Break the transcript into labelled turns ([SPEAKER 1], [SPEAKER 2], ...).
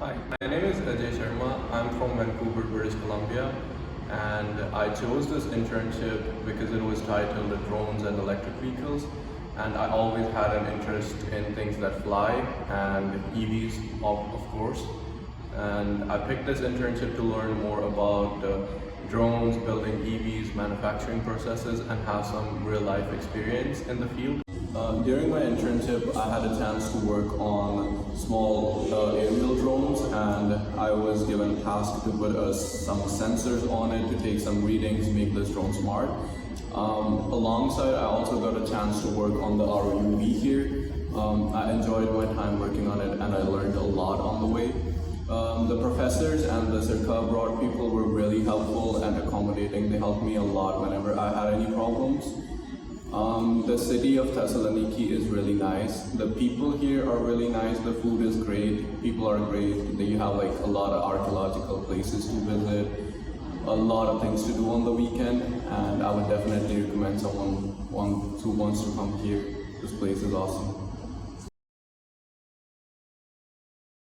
[SPEAKER 1] Hi, my name is Ajay. I'm from Vancouver, British Columbia, and I chose this internship because it was titled Drones and Electric Vehicles, and I always had an interest in things that fly and EVs, of course. And I picked this internship to learn more about drones, building EVs, manufacturing processes, and have some real life experience in the field. During my internship, I had a chance to work on small aerial drones, and I was given a task to put some sensors on it to take some readings, make this drone smart. Alongside, I also got a chance to work on the ROUV here. I enjoyed my time working on it, and I learned a lot on the way. The professors and the circa abroad people were really helpful and accommodating. They helped me a lot whenever I had any problems. The city of Thessaloniki is really nice. The people here are really nice. The food is great. People are great. You have like a lot of archaeological places to visit, a lot of things to do on the weekend, and I would definitely recommend someone who wants to come here. This place is awesome.